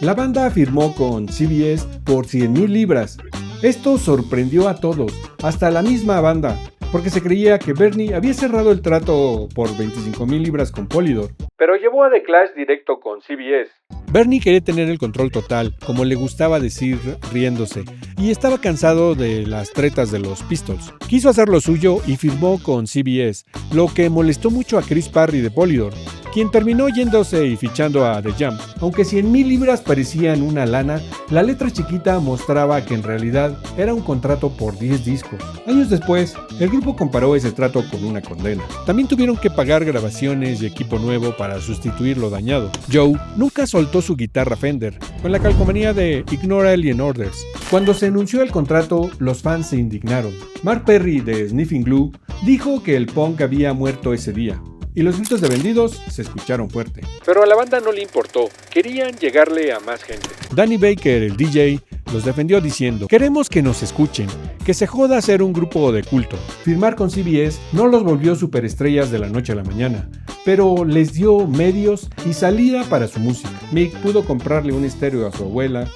La banda firmó con CBS por 100,000 libras. Esto sorprendió a todos, hasta la misma banda, porque se creía que Bernie había cerrado el trato por 25,000 libras con Polydor, pero llevó a The Clash directo con CBS. Bernie quería tener el control total, como le gustaba decir riéndose, y estaba cansado de las tretas de los Pistols. Quiso hacer lo suyo y firmó con CBS, lo que molestó mucho a Chris Parry de Polydor, quien terminó yéndose y fichando a The Jam. Aunque 100,000 libras parecían una lana, la letra chiquita mostraba que en realidad era un contrato por 10 discos. Años después, el grupo comparó ese trato con una condena. También tuvieron que pagar grabaciones y equipo nuevo para sustituir lo dañado. Joe nunca soltó su guitarra Fender, con la calcomanía de Ignore Alien Orders. Cuando se anunció el contrato, los fans se indignaron. Mark Perry de Sniffing Glue dijo que el punk había muerto ese día, y los gritos de vendidos se escucharon fuerte. Pero a la banda no le importó, querían llegarle a más gente. Danny Baker, el DJ, los defendió diciendo: queremos que nos escuchen, que se joda ser un grupo de culto. Firmar con CBS no los volvió superestrellas de la noche a la mañana, pero les dio medios y salida para su música. Mick pudo comprarle un estéreo a su abuela,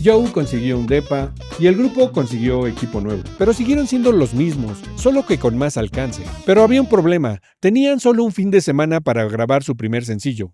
Joe consiguió un depa y el grupo consiguió equipo nuevo. Pero siguieron siendo los mismos, solo que con más alcance. Pero había un problema, tenían solo un fin de semana para grabar su primer sencillo.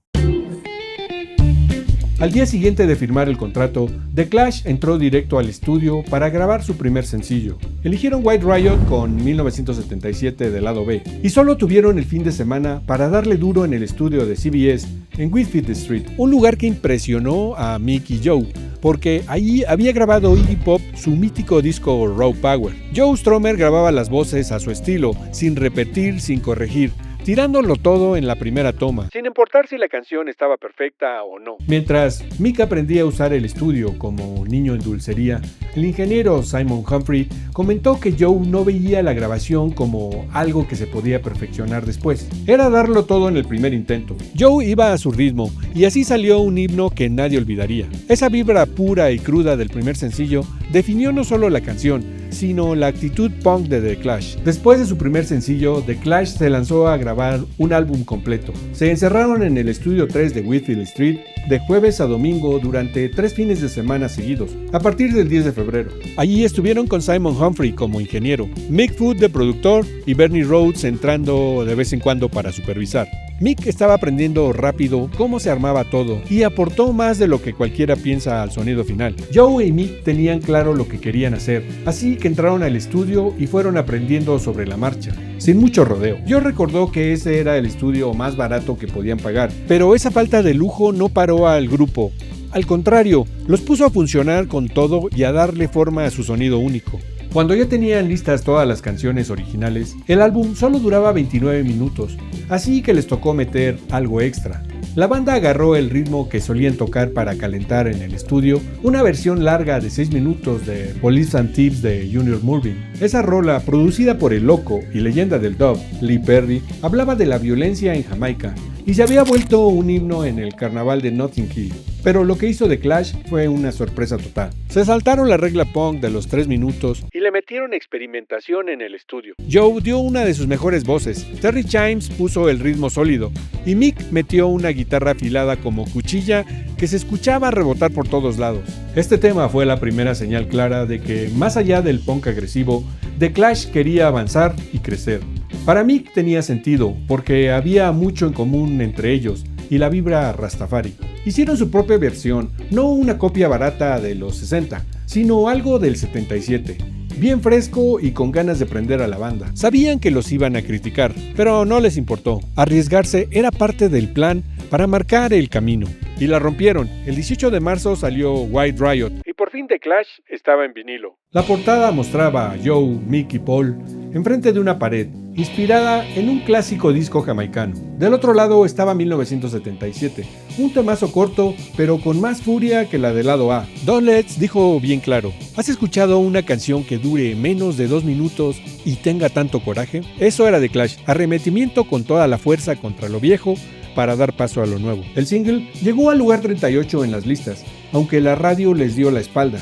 Al día siguiente de firmar el contrato, The Clash entró directo al estudio para grabar su primer sencillo. Eligieron White Riot con 1977 del lado B, y solo tuvieron el fin de semana para darle duro en el estudio de CBS en Whitfield Street, un lugar que impresionó a Mick y Joe, porque allí había grabado Iggy Pop su mítico disco Raw Power. Joe Strummer grababa las voces a su estilo, sin repetir, sin corregir, tirándolo todo en la primera toma, sin importar si la canción estaba perfecta o no. Mientras Mick aprendía a usar el estudio como niño en dulcería, el ingeniero Simon Humphrey comentó que Joe no veía la grabación como algo que se podía perfeccionar después. Era darlo todo en el primer intento. Joe iba a su ritmo y así salió un himno que nadie olvidaría. Esa vibra pura y cruda del primer sencillo definió no solo la canción, sino la actitud punk de The Clash. Después de su primer sencillo, The Clash se lanzó a grabar un álbum completo. Se encerraron en el estudio 3 de Whitfield Street de jueves a domingo durante 3 fines de semana seguidos, a partir del 10 de febrero. Allí estuvieron con Simon Humphrey como ingeniero, Mick Foot de productor y Bernie Rhodes entrando de vez en cuando para supervisar. Mick estaba aprendiendo rápido cómo se armaba todo y aportó más de lo que cualquiera piensa al sonido final. Joe y Mick tenían claro lo que querían hacer, así que entraron al estudio y fueron aprendiendo sobre la marcha, sin mucho rodeo. Joe recordó que ese era el estudio más barato que podían pagar, pero esa falta de lujo no paró al grupo. Al contrario, los puso a funcionar con todo y a darle forma a su sonido único. Cuando ya tenían listas todas las canciones originales, el álbum solo duraba 29 minutos, así que les tocó meter algo extra. La banda agarró el ritmo que solían tocar para calentar en el estudio, una versión larga de 6 minutos de Police and Thieves de Junior Murvin. Esa rola, producida por el loco y leyenda del dub, Lee Perry, hablaba de la violencia en Jamaica y se había vuelto un himno en el carnaval de Notting Hill. Pero lo que hizo The Clash fue una sorpresa total. Se saltaron la regla punk de los 3 minutos y le metieron experimentación en el estudio. Joe dio una de sus mejores voces, Terry Chimes puso el ritmo sólido y Mick metió una guitarra afilada como cuchilla que se escuchaba rebotar por todos lados. Este tema fue la primera señal clara de que, más allá del punk agresivo, The Clash quería avanzar y crecer. Para Mick tenía sentido, porque había mucho en común entre ellos y la vibra Rastafari. Hicieron su propia versión, no una copia barata de los 60, sino algo del 77. Bien fresco y con ganas de prender a la banda. Sabían que los iban a criticar, pero no les importó. Arriesgarse era parte del plan para marcar el camino. Y la rompieron. El 18 de marzo salió White Riot. Y por fin The Clash estaba en vinilo. La portada mostraba a Joe, Mick y Paul enfrente de una pared, inspirada en un clásico disco jamaicano. Del otro lado estaba 1977, un temazo corto, pero con más furia que la del lado A. Don Letts dijo bien claro: ¿has escuchado una canción que dure menos de 2 minutos y tenga tanto coraje? Eso era The Clash, arremetimiento con toda la fuerza contra lo viejo para dar paso a lo nuevo. El single llegó al lugar 38 en las listas, aunque la radio les dio la espalda,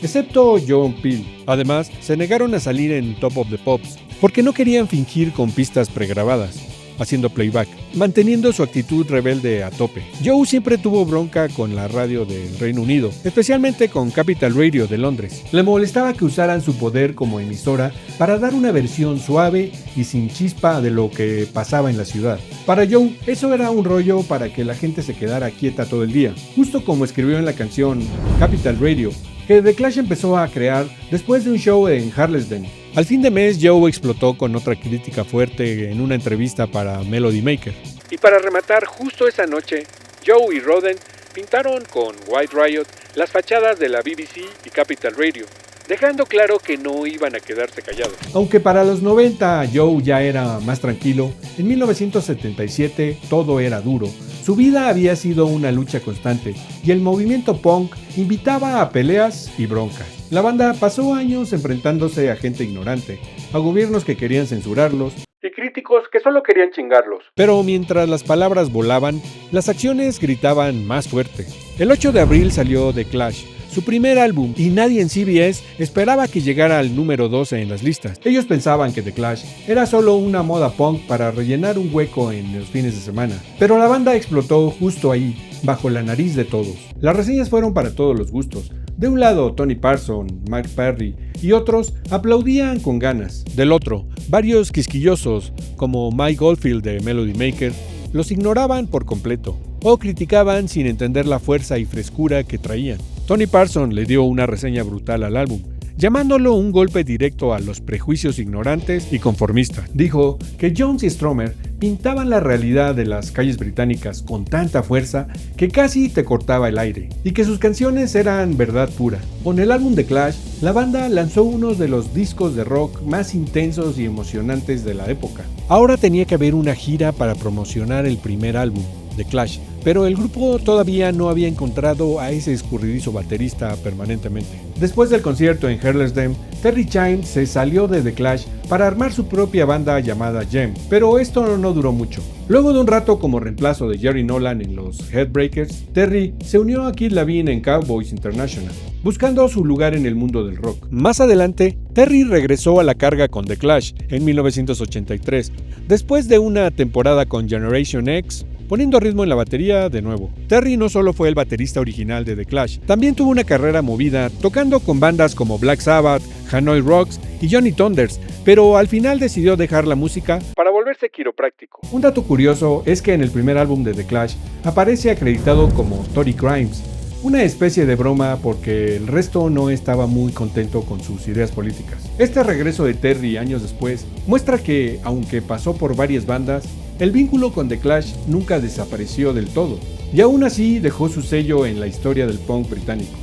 excepto John Peel. Además, se negaron a salir en Top of the Pops, porque no querían fingir con pistas pregrabadas, haciendo playback, manteniendo su actitud rebelde a tope. Joe siempre tuvo bronca con la radio del Reino Unido, especialmente con Capital Radio de Londres. Le molestaba que usaran su poder como emisora para dar una versión suave y sin chispa de lo que pasaba en la ciudad. Para Joe, eso era un rollo para que la gente se quedara quieta todo el día, justo como escribió en la canción Capital Radio, que The Clash empezó a crear después de un show en Harlesden. Al fin de mes, Joe explotó con otra crítica fuerte en una entrevista para Melody Maker. Y para rematar, justo esa noche, Joe y Roden pintaron con White Riot las fachadas de la BBC y Capital Radio, dejando claro que no iban a quedarse callados. Aunque para los 90 Joe ya era más tranquilo, en 1977 todo era duro, Su vida había sido una lucha constante y el movimiento punk invitaba a peleas y broncas. La banda pasó años enfrentándose a gente ignorante, a gobiernos que querían censurarlos y críticos que solo querían chingarlos. Pero mientras las palabras volaban, las acciones gritaban más fuerte. El 8 de abril salió The Clash, su primer álbum, y nadie en CBS esperaba que llegara al número 12 en las listas. Ellos pensaban que The Clash era solo una moda punk para rellenar un hueco en los fines de semana. Pero la banda explotó justo ahí, bajo la nariz de todos. Las reseñas fueron para todos los gustos. De un lado, Tony Parsons, Mike Perry y otros aplaudían con ganas. Del otro, varios quisquillosos, como Mike Oldfield de Melody Maker, los ignoraban por completo o criticaban sin entender la fuerza y frescura que traían. Tony Parsons le dio una reseña brutal al álbum, llamándolo un golpe directo a los prejuicios ignorantes y conformistas. Dijo que Jones y Stromer pintaban la realidad de las calles británicas con tanta fuerza que casi te cortaba el aire, y que sus canciones eran verdad pura. Con el álbum The Clash, la banda lanzó uno de los discos de rock más intensos y emocionantes de la época. Ahora tenía que haber una gira para promocionar el primer álbum, The Clash, pero el grupo todavía no había encontrado a ese escurridizo baterista permanentemente. Después del concierto en Harlesden, Terry Chimes se salió de The Clash para armar su propia banda llamada Gem, pero esto no duró mucho. Luego de un rato como reemplazo de Jerry Nolan en los Headbreakers, Terry se unió a Kid Lavin en Cowboys International, buscando su lugar en el mundo del rock. Más adelante, Terry regresó a la carga con The Clash en 1983, después de una temporada con Generation X, poniendo ritmo en la batería de nuevo. Terry no solo fue el baterista original de The Clash, también tuvo una carrera movida, tocando con bandas como Black Sabbath, Hanoi Rocks y Johnny Thunders, pero al final decidió dejar la música para volverse quiropráctico. Un dato curioso es que en el primer álbum de The Clash aparece acreditado como Tory Crimes, una especie de broma porque el resto no estaba muy contento con sus ideas políticas. Este regreso de Terry años después muestra que, aunque pasó por varias bandas, el vínculo con The Clash nunca desapareció del todo, y aún así dejó su sello en la historia del punk británico.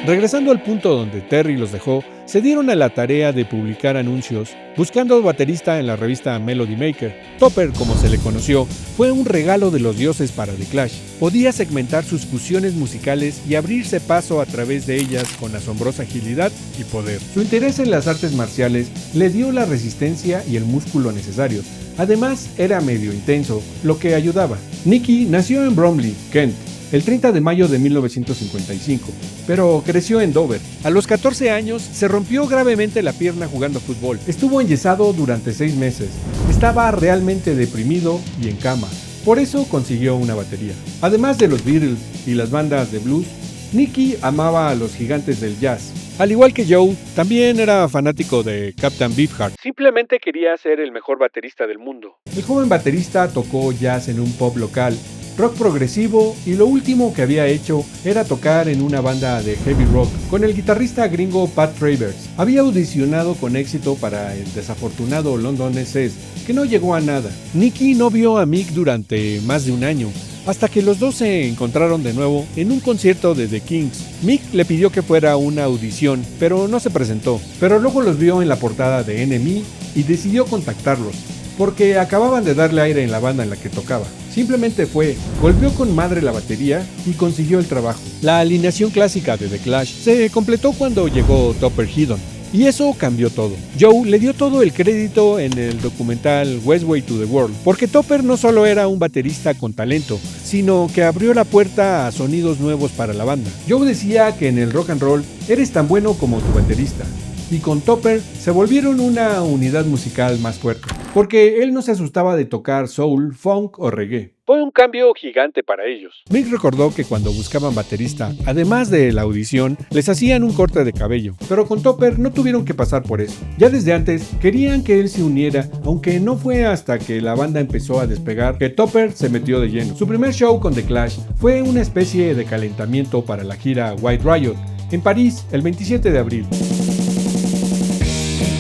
Regresando al punto donde Terry los dejó, se dieron a la tarea de publicar anuncios buscando baterista en la revista Melody Maker. Topper, como se le conoció, fue un regalo de los dioses para The Clash. Podía segmentar sus fusiones musicales y abrirse paso a través de ellas con asombrosa agilidad y poder. Su interés en las artes marciales le dio la resistencia y el músculo necesarios. Además, era medio intenso, lo que ayudaba. Nicky nació en Bromley, Kent, el 30 de mayo de 1955, pero creció en Dover. A los 14 años se rompió gravemente la pierna jugando fútbol. Estuvo enyesado durante 6 meses. Estaba realmente deprimido y en cama. Por eso consiguió una batería. Además de los Beatles y las bandas de blues, Nicky amaba a los gigantes del jazz. Al igual que Joe, también era fanático de Captain Beefheart. Simplemente quería ser el mejor baterista del mundo. El joven baterista tocó jazz en un pub local, rock progresivo, y lo último que había hecho era tocar en una banda de heavy rock con el guitarrista gringo Pat Travers. Había audicionado con éxito para el desafortunado London SS, que no llegó a nada. Nicky no vio a Mick durante más de un año, hasta que los dos se encontraron de nuevo en un concierto de The Kings. Mick le pidió que fuera a una audición, pero no se presentó. Pero luego los vio en la portada de NME y decidió contactarlos, porque acababan de darle aire en la banda en la que tocaba. Simplemente fue, golpeó con madre la batería y consiguió el trabajo. La alineación clásica de The Clash se completó cuando llegó Topper Headon, y eso cambió todo. Joe le dio todo el crédito en el documental Westway to the World, porque Topper no solo era un baterista con talento, sino que abrió la puerta a sonidos nuevos para la banda. Joe decía que en el rock and roll eres tan bueno como tu baterista, y con Topper se volvieron una unidad musical más fuerte, porque él no se asustaba de tocar soul, funk o reggae. Fue un cambio gigante para ellos. Mick recordó que cuando buscaban baterista, además de la audición, les hacían un corte de cabello, pero con Topper no tuvieron que pasar por eso. Ya desde antes querían que él se uniera, aunque no fue hasta que la banda empezó a despegar que Topper se metió de lleno. Su primer show con The Clash fue una especie de calentamiento para la gira White Riot en París el 27 de abril.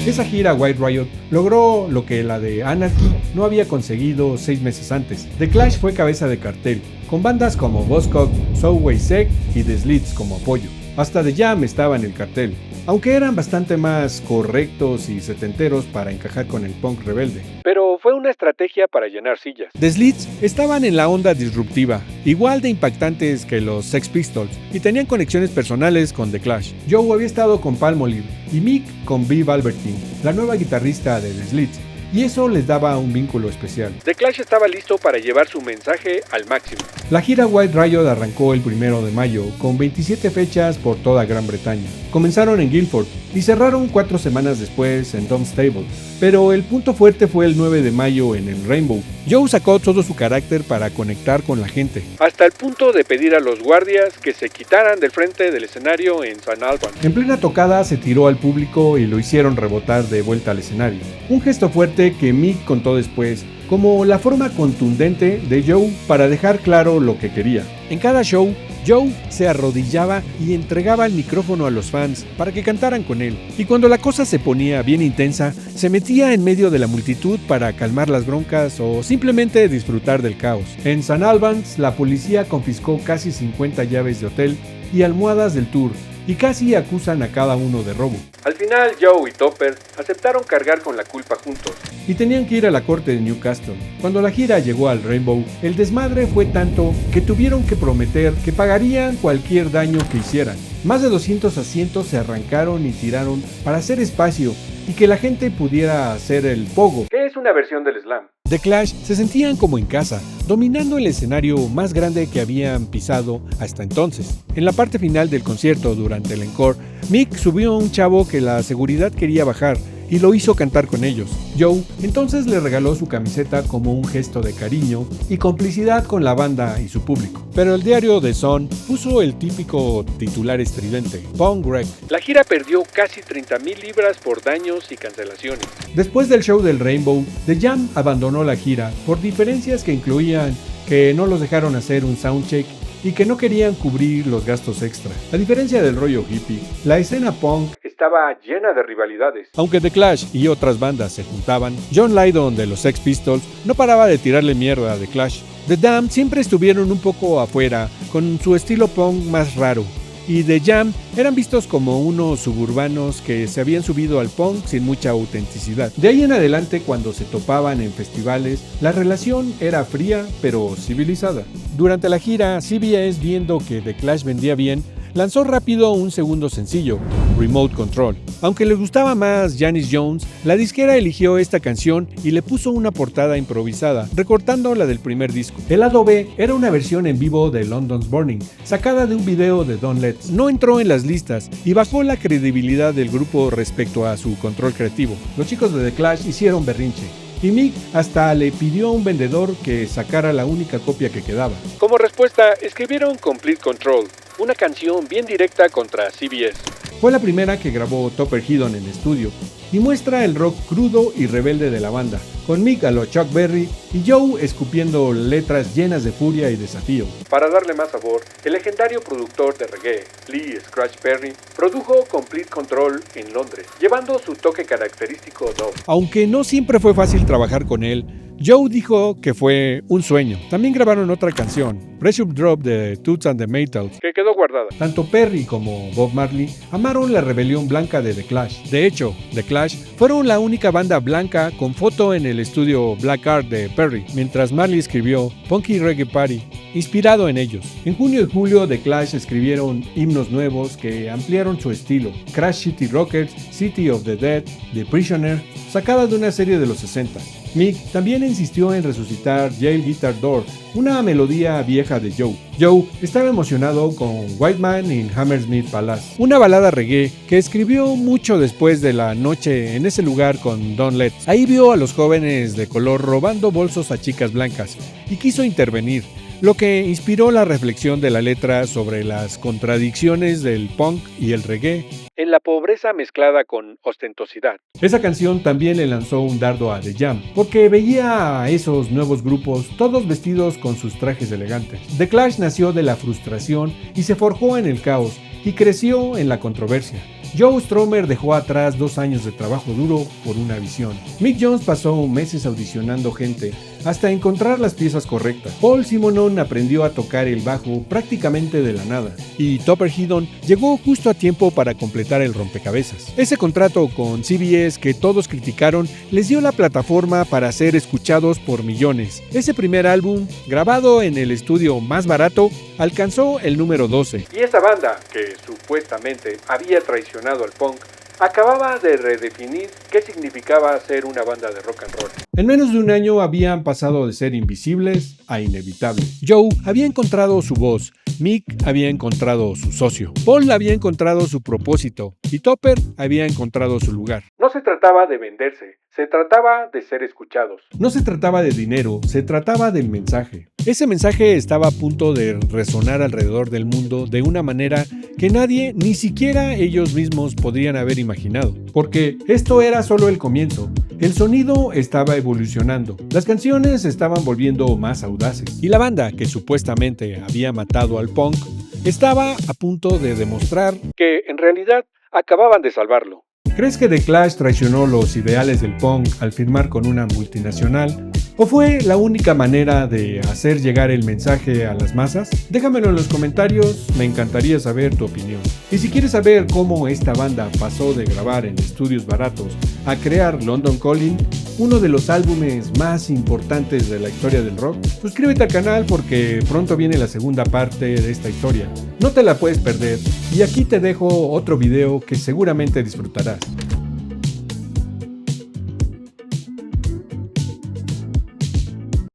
Esa gira White Riot logró lo que la de Anarchy no había conseguido 6 meses antes. The Clash fue cabeza de cartel, con bandas como Buzzcocks, Subway Sec y The Slits como apoyo. Hasta The Jam estaba en el cartel, aunque eran bastante más correctos y setenteros para encajar con el punk rebelde. Pero fue una una estrategia para llenar sillas. The Slits estaban en la onda disruptiva, igual de impactantes que los Sex Pistols, y tenían conexiones personales con The Clash. Joe había estado con Palmolive y Mick con Viv Albertine, la nueva guitarrista de The Slits, y eso les daba un vínculo especial. The Clash estaba listo para llevar su mensaje al máximo. La gira White Riot arrancó el 1 de mayo, con 27 fechas por toda Gran Bretaña. Comenzaron en Guildford y cerraron 4 semanas después en Dunstable, pero el punto fuerte fue el 9 de mayo en el Rainbow. Joe sacó todo su carácter para conectar con la gente, hasta el punto de pedir a los guardias que se quitaran del frente del escenario en St. Albans. En plena tocada se tiró al público y lo hicieron rebotar de vuelta al escenario. Un gesto fuerte que Mick contó después como la forma contundente de Joe para dejar claro lo que quería. En cada show, Joe se arrodillaba y entregaba el micrófono a los fans para que cantaran con él. Y cuando la cosa se ponía bien intensa, se metía en medio de la multitud para calmar las broncas o simplemente disfrutar del caos. En St. Albans, la policía confiscó casi 50 llaves de hotel y almohadas del tour, y casi acusan a cada uno de robo. Al final, Joe y Topper aceptaron cargar con la culpa juntos y tenían que ir a la corte de Newcastle. Cuando la gira llegó al Rainbow, el desmadre fue tanto que tuvieron que prometer que pagarían cualquier daño que hicieran. Más de 200 asientos se arrancaron y tiraron para hacer espacio y que la gente pudiera hacer el pogo, que es una versión del slam. The Clash se sentían como en casa, dominando el escenario más grande que habían pisado hasta entonces. En la parte final del concierto, durante el encore, Mick subió a un chavo que la seguridad quería bajar y lo hizo cantar con ellos. Joe entonces le regaló su camiseta como un gesto de cariño y complicidad con la banda y su público. Pero el diario The Sun puso el típico titular estridente: Punk Wreck. La gira perdió casi 30,000 libras por daños y cancelaciones. Después del show del Rainbow, The Jam abandonó la gira por diferencias que incluían que no los dejaron hacer un soundcheck y que no querían cubrir los gastos extra. A diferencia del rollo hippie, la escena punk estaba llena de rivalidades. Aunque The Clash y otras bandas se juntaban, John Lydon de los Sex Pistols no paraba de tirarle mierda a The Clash. The Damned siempre estuvieron un poco afuera, con su estilo punk más raro, y The Jam eran vistos como unos suburbanos que se habían subido al punk sin mucha autenticidad. De ahí en adelante, cuando se topaban en festivales, la relación era fría pero civilizada. Durante la gira, CBS, viendo que The Clash vendía bien, lanzó rápido un segundo sencillo, Remote Control. Aunque le gustaba más Janis Jones, la disquera eligió esta canción y le puso una portada improvisada, recortando la del primer disco. El lado B era una versión en vivo de London's Burning, sacada de un video de Don Letts. No entró en las listas y bajó la credibilidad del grupo respecto a su control creativo. Los chicos de The Clash hicieron berrinche, y Mick hasta le pidió a un vendedor que sacara la única copia que quedaba. Como respuesta, escribieron Complete Control, una canción bien directa contra CBS. Fue la primera que grabó Topper Headon en estudio y muestra el rock crudo y rebelde de la banda, con Mick a lo Chuck Berry y Joe escupiendo letras llenas de furia y desafío. Para darle más sabor, el legendario productor de reggae, Lee Scratch Perry, produjo Complete Control en Londres, llevando su toque característico dub. Aunque no siempre fue fácil trabajar con él, Joe dijo que fue un sueño. También grabaron otra canción, Pressure Drop de Toots and the Maytals, que quedó guardada. Tanto Perry como Bob Marley amaron la rebelión blanca de The Clash. De hecho, The Clash fueron la única banda blanca con foto en el estudio Black Art de Perry, mientras Marley escribió Punky Reggae Party, inspirado en ellos. En junio y julio, The Clash escribieron himnos nuevos que ampliaron su estilo: Crash City Rockers, City of the Dead, The Prisoner, sacada de una serie de los 60. Mick también insistió en resucitar Jail Guitar Door, una melodía vieja de Joe. Joe estaba emocionado con White Man in Hammersmith Palace, una balada reggae que escribió mucho después de la noche en ese lugar con Don Letts. Ahí vio a los jóvenes de color robando bolsos a chicas blancas y quiso intervenir, lo que inspiró la reflexión de la letra sobre las contradicciones del punk y el reggae en la pobreza mezclada con ostentosidad. Esa canción también le lanzó un dardo a The Jam, porque veía a esos nuevos grupos todos vestidos con sus trajes elegantes. The Clash nació de la frustración y se forjó en el caos, y creció en la controversia. Joe Strummer dejó atrás 2 años de trabajo duro por una visión. Mick Jones pasó meses audicionando gente hasta encontrar las piezas correctas. Paul Simonon aprendió a tocar el bajo prácticamente de la nada, y Topper Headon llegó justo a tiempo para completar el rompecabezas. Ese contrato con CBS que todos criticaron les dio la plataforma para ser escuchados por millones. Ese primer álbum, grabado en el estudio más barato, alcanzó el número 12. Y esa banda, que supuestamente había traicionado al punk, acababa de redefinir qué significaba ser una banda de rock and roll. En menos de un año habían pasado de ser invisibles a inevitables. Joe había encontrado su voz, Mick había encontrado su socio, Paul había encontrado su propósito y Topper había encontrado su lugar. No se trataba de venderse, se trataba de ser escuchados. No se trataba de dinero, se trataba del mensaje. Ese mensaje estaba a punto de resonar alrededor del mundo de una manera que nadie, ni siquiera ellos mismos, podrían haber imaginado. Porque esto era solo el comienzo. El sonido estaba evolucionando, las canciones se estaban volviendo más audaces, y la banda, que supuestamente había matado al punk, estaba a punto de demostrar que en realidad acababan de salvarlo. ¿Crees que The Clash traicionó los ideales del punk al firmar con una multinacional? ¿O fue la única manera de hacer llegar el mensaje a las masas? Déjamelo en los comentarios, me encantaría saber tu opinión. Y si quieres saber cómo esta banda pasó de grabar en estudios baratos a crear London Calling, uno de los álbumes más importantes de la historia del rock, suscríbete al canal porque pronto viene la segunda parte de esta historia. No te la puedes perder, y aquí te dejo otro video que seguramente disfrutarás.